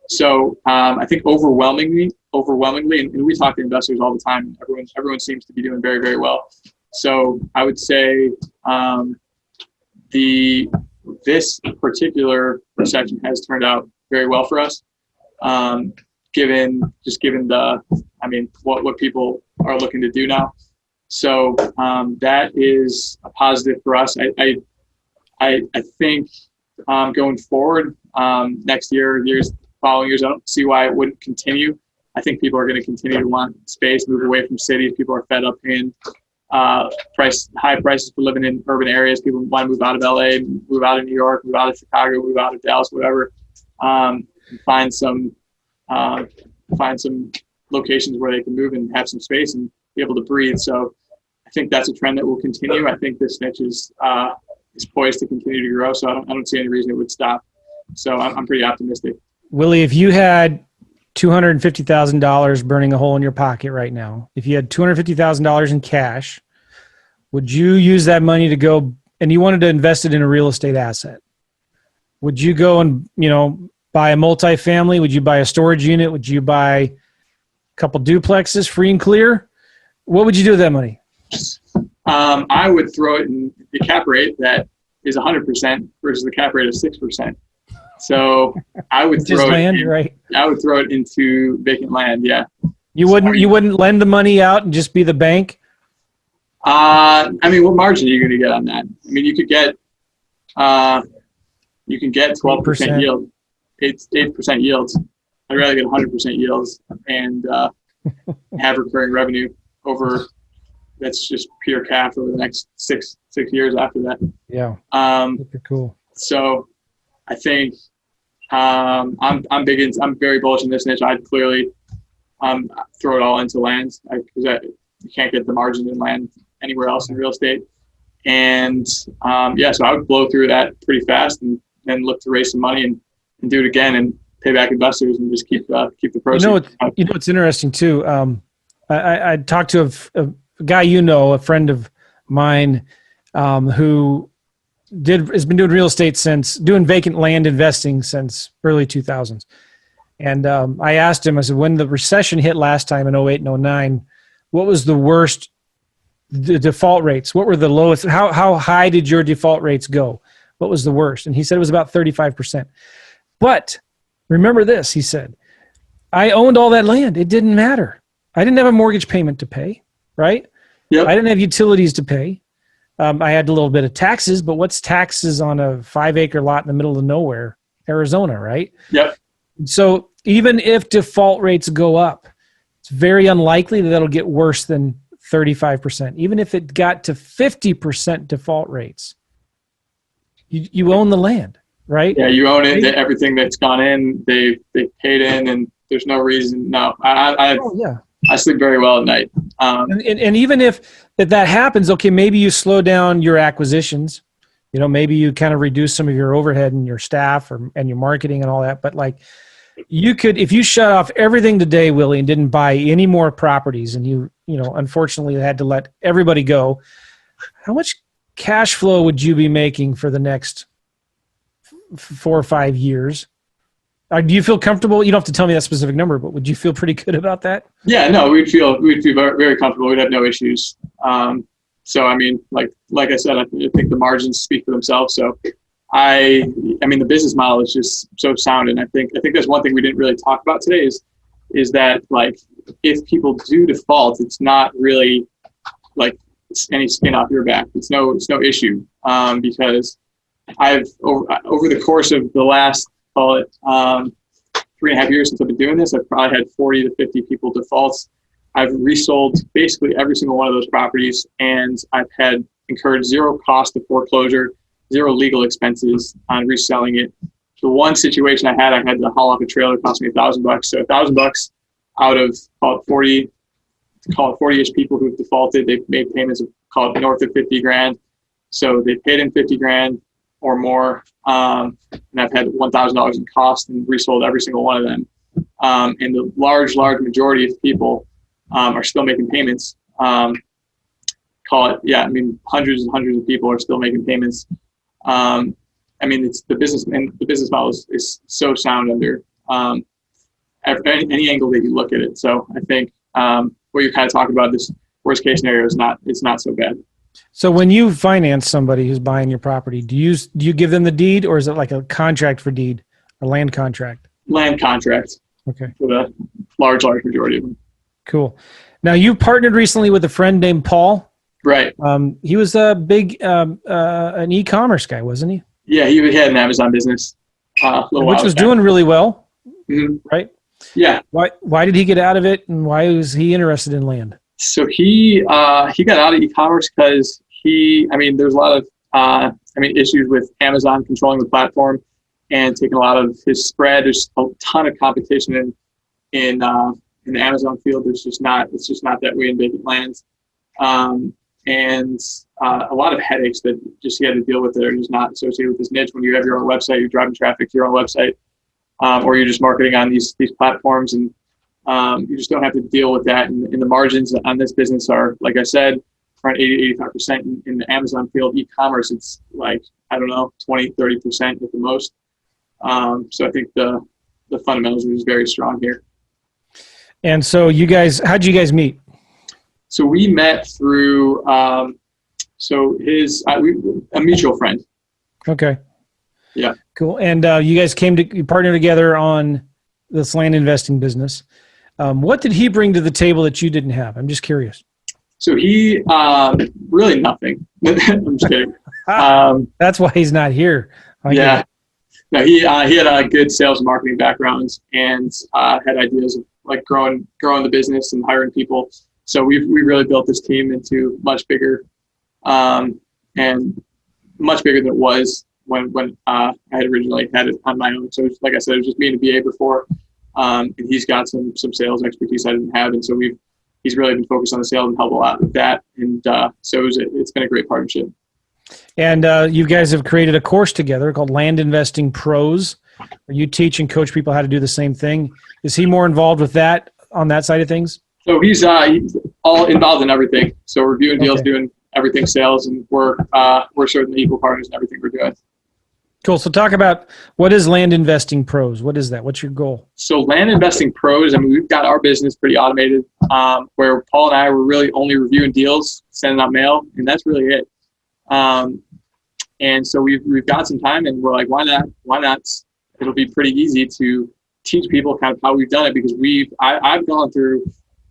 S2: So I think overwhelmingly, and we talk to investors all the time, everyone seems to be doing very, very well. So I would say this particular recession has turned out very well for us, given what people are looking to do now. So that is a positive for us. I think going forward. Next year, following years, I don't see why it wouldn't continue. I think people are going to continue to want space, move away from cities. People are fed up paying high prices for living in urban areas. People want to move out of LA, move out of New York, move out of Chicago, move out of Dallas, whatever. Find some locations where they can move and have some space and be able to breathe. So I think that's a trend that will continue. I think this niche is poised to continue to grow. So I don't see any reason it would stop. So I'm pretty optimistic.
S1: Willie, if you had $250,000 burning a hole in your pocket right now, if you had $250,000 in cash, would you use that money to go, and you wanted to invest it in a real estate asset? Would you go and, buy a multifamily? Would you buy a storage unit? Would you buy a couple duplexes free and clear? What would you do with that money?
S2: I would throw it in the cap rate that is 100% versus the cap rate of 6%. So I would throw
S1: land,
S2: it in,
S1: right?
S2: I would throw it into vacant land. Yeah.
S1: You wouldn't lend the money out and just be the bank?
S2: What margin are you going to get on that? You could get 12% yield. It's 8% yields. I'd rather get 100% yields and have recurring revenue over. That's just pure cash over the next six years after that.
S1: Yeah. Cool.
S2: So I think I'm very bullish in this niche. I'd clearly throw it all into land because you can't get the margin in land anywhere else in real estate. And so I would blow through that pretty fast and then look to raise some money and do it again and pay back investors and just keep the proceeds.
S1: It's interesting too. I talked to a guy, a friend of mine, who has been doing real estate doing vacant land investing since early 2000s. And I asked him, I said, when the recession hit last time in 08 and 09, what was the worst, the default rates? What were the lowest? How high did your default rates go? What was the worst? And he said it was about 35%. But remember this, he said, I owned all that land. It didn't matter. I didn't have a mortgage payment to pay, right?
S2: Yep.
S1: I didn't have utilities to pay. I had a little bit of taxes, but what's taxes on a 5-acre lot in the middle of nowhere, Arizona, right?
S2: Yep.
S1: So even if default rates go up, it's very unlikely that it'll get worse than 35%. Even if it got to 50% default rates, you own the land, right?
S2: Yeah, you own it. Everything that's gone in, they paid in, and there's no reason. No, I sleep very well at night.
S1: And even if that happens, okay, maybe you slow down your acquisitions. Maybe you kind of reduce some of your overhead and your staff and your marketing and all that. But like, you could, if you shut off everything today, Willie, and didn't buy any more properties, and you unfortunately had to let everybody go, how much cash flow would you be making for the next 4 or 5 years? Do you feel comfortable? You don't have to tell me that specific number, but would you feel pretty good about that?
S2: Yeah, no, we'd feel very, very comfortable. We'd have no issues. So like I said, I think the margins speak for themselves. So the business model is just so sound, and I think there's one thing we didn't really talk about today is that like if people do default, it's not really like any skin off your back. It's no issue because I've over the course of the last, call it 3.5 years since I've been doing this, I've probably had 40 to 50 people defaults. I've resold basically every single one of those properties, and I've had incurred zero cost of foreclosure, zero legal expenses on reselling it. The one situation I had to haul off a trailer. It cost me $1,000. So $1,000 out of call it 40-ish people who've defaulted. They've made payments of call it north of 50 grand. So they paid in 50 grand or more. And I've had $1,000 in cost and resold every single one of them. And the large majority of people are still making payments. Hundreds and hundreds of people are still making payments. It's the business model is so sound under any angle that you look at it. So I think what you're kind of talking about, this worst case scenario, it's not so bad.
S1: So when you finance somebody who's buying your property, do you give them the deed, or is it like a contract for deed, a land contract?
S2: Land contract. Okay. For the large majority of them.
S1: Cool. Now you partnered recently with a friend named Paul.
S2: Right.
S1: He was a big an e-commerce guy, wasn't he?
S2: Yeah, he had an Amazon business
S1: which was doing really well, right?
S2: Yeah.
S1: Why did he get out of it, and why was he interested in land?
S2: So he got out of e-commerce because there's a lot of issues with Amazon controlling the platform and taking a lot of his spread. There's a ton of competition in the Amazon field. It's just not that way in vacant lands, and a lot of headaches that just he had to deal with that are just not associated with this niche. When you have your own website, you're driving traffic to your own website, or you're just marketing on these platforms, and you just don't have to deal with that. And the margins on this business are, like I said, around 80-85%. In the Amazon field, e-commerce, it's like, I don't know, 20-30% at the most. So I think the fundamentals are just very strong here.
S1: And so how'd you guys meet?
S2: So we met through a mutual friend.
S1: Okay.
S2: Yeah.
S1: Cool. And you guys you partnered together on this land investing business. What did he bring to the table that you didn't have? I'm just curious.
S2: So he really nothing. I'm just kidding.
S1: That's why he's not here.
S2: Yeah. No, he had a good sales and marketing background and had ideas of like growing the business and hiring people. So we really built this team into much bigger, and much bigger than it was when I had originally had it on my own. So like I said, it was just me and a BA before, and he's got some sales expertise I didn't have, and so he's really been focused on the sales and helped a lot with that. And so it's been a great partnership.
S1: And you guys have created a course together called Land Investing Pros, where you teach and coach people how to do the same thing. Is he more involved with that on that side of things?
S2: So he's all involved in everything. So reviewing deals, doing everything sales, and we're certainly equal partners in everything we're doing.
S1: Cool. So talk about, what is Land Investing Pros? What is that? What's your goal?
S2: So Land Investing Pros, we've got our business pretty automated, where Paul and I were really only reviewing deals, sending out mail, and that's really it. And so we've got some time, and we're like, why not? It'll be pretty easy to teach people kind of how we've done it, because I've gone through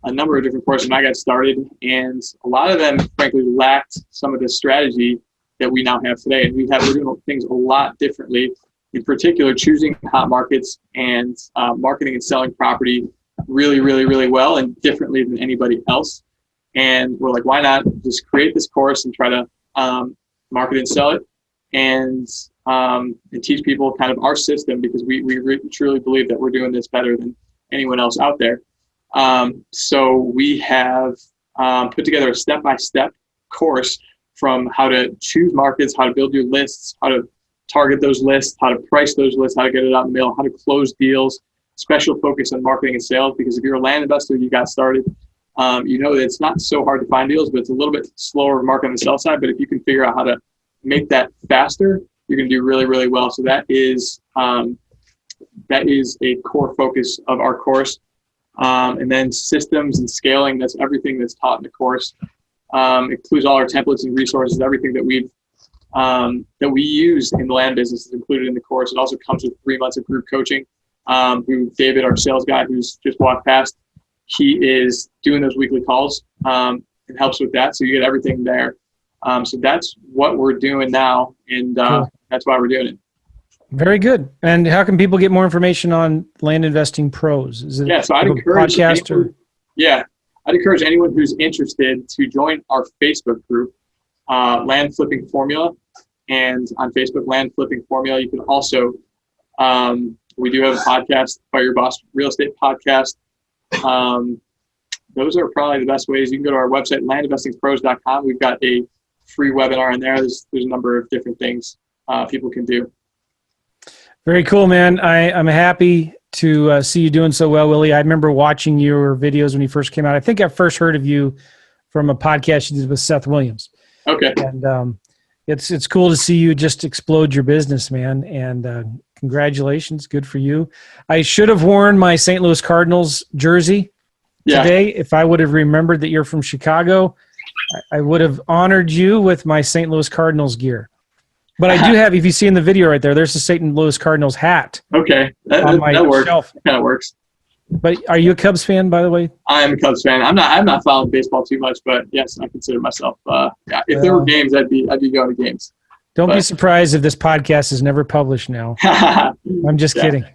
S2: a number of different courses when I got started, and a lot of them frankly lacked some of the strategy that we now have today. And we're doing things a lot differently, in particular choosing hot markets and marketing and selling property really, really, really well and differently than anybody else. And we're like, why not just create this course and try to market and sell it, and teach people kind of our system, because we truly believe that we're doing this better than anyone else out there. So we have put together a step-by-step course from how to choose markets, how to build your lists, how to target those lists, how to price those lists, how to get it out in the mail, how to close deals, special focus on marketing and sales. Because if you're a land investor, you got started, you know that it's not so hard to find deals, but it's a little bit slower market on the sell side. But if you can figure out how to make that faster, you're going to do really, really well. So that is a core focus of our course. And then systems and scaling, that's everything that's taught in the course. It includes all our templates and resources, everything that we use in the land business is included in the course. It also comes with 3 months of group coaching. Who David, our sales guy, who's just walked past, he is doing those weekly calls and helps with that. So you get everything there. So that's what we're doing now, and
S1: cool.
S2: That's why we're doing it.
S1: Very good. And how can people get more information on Land Investing Pros? Is it
S2: so I'd encourage
S1: podcast
S2: I'd encourage anyone who's interested to join our Facebook group, Land Flipping Formula, and on Facebook, Land Flipping Formula. You can also we do have a podcast, Fire Your Boss Real Estate Podcast. Those are probably the best ways. You can go to our website, landinvestingpros.com. We've got a free webinar in there. There's a number of different things people can do.
S1: Very cool, man. I'm happy to see you doing so well, Willie. I remember watching your videos when you first came out. I think I first heard of you from a podcast you did with Seth Williams.
S2: Okay.
S1: And it's cool to see you just explode your business, man. And congratulations. Good for you. I should have worn my St. Louis Cardinals jersey today. If I would have remembered that you're from Chicago, I would have honored you with my St. Louis Cardinals gear. But I do have, if you see in the video right there, there's the St. Louis Cardinals hat.
S2: Okay, that works.
S1: Shelf.
S2: That kind of works.
S1: But are you a Cubs fan, by the way?
S2: I am a Cubs fan. I'm not following baseball too much, but yes, I consider myself. If there were games, I'd be going to games.
S1: Don't be surprised if this podcast is never published now. I'm just kidding.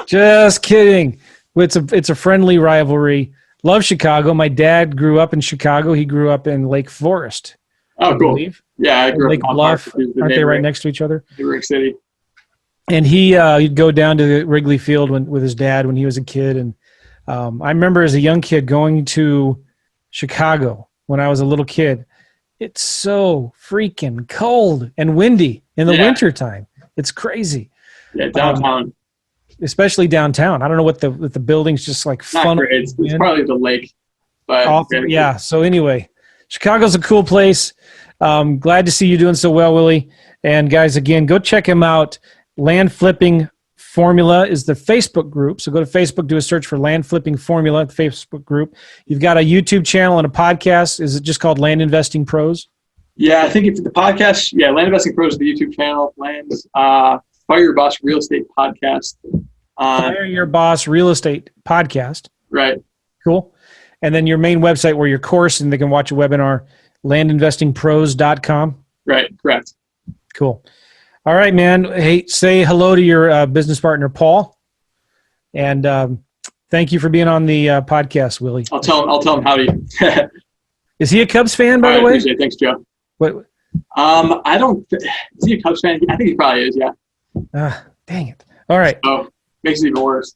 S1: Just kidding. It's a friendly rivalry. Love Chicago. My dad grew up in Chicago. He grew up in Lake Forest.
S2: Oh, cool. Yeah, I grew
S1: Lake
S2: up in
S1: Bluff. Aren't they right next to each other?
S2: Neighboring city.
S1: And he'd go down to the Wrigley Field with his dad when he was a kid. And I remember as a young kid going to Chicago when I was a little kid. It's so freaking cold and windy in the wintertime. It's crazy.
S2: Yeah, downtown.
S1: Especially downtown. I don't know what the buildings just like funnel.
S2: It's probably the lake. But
S1: yeah. So anyway, Chicago's a cool place. Glad to see you doing so well, Willie. And guys, again, go check him out. Land Flipping Formula is the Facebook group. So go to Facebook, do a search for Land Flipping Formula, the Facebook group. You've got a YouTube channel and a podcast. Is it just called Land Investing Pros?
S2: Yeah, I think it's the podcast. Yeah, Land Investing Pros is the YouTube channel. Fire Your Boss Real Estate Podcast.
S1: Fire Your Boss Real Estate Podcast.
S2: Right.
S1: Cool. And then your main website where your course and they can watch a webinar, landinvestingpros.com.
S2: Right. Correct.
S1: Cool. All right, man. Hey, say hello to your business partner, Paul. And thank you for being on the podcast, Willie.
S2: I'll tell him howdy.
S1: Is he a Cubs fan, by the way?
S2: Appreciate it. Thanks, Joe.
S1: What?
S2: I don't. Is he a Cubs fan? I think he probably is. Yeah.
S1: Dang it. All right.
S2: Oh, makes it even worse.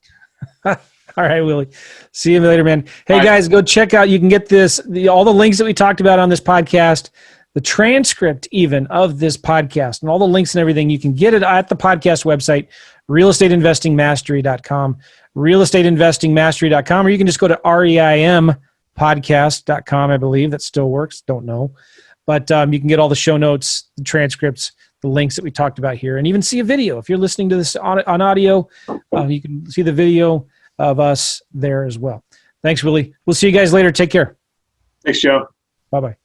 S1: All right, Willie. See you later, man. Hey, guys, go check out. You can get all the links that we talked about on this podcast, the transcript even of this podcast, and all the links and everything. You can get it at the podcast website, realestateinvestingmastery.com, realestateinvestingmastery.com, or you can just go to reimpodcast.com, I believe. That still works. Don't know. But you can get all the show notes, the transcripts, the links that we talked about here, and even see a video. If you're listening to this on audio, you can see the video of us there as well. Thanks, Willie. We'll see you guys later. Take care.
S2: Thanks, Joe.
S1: Bye-bye.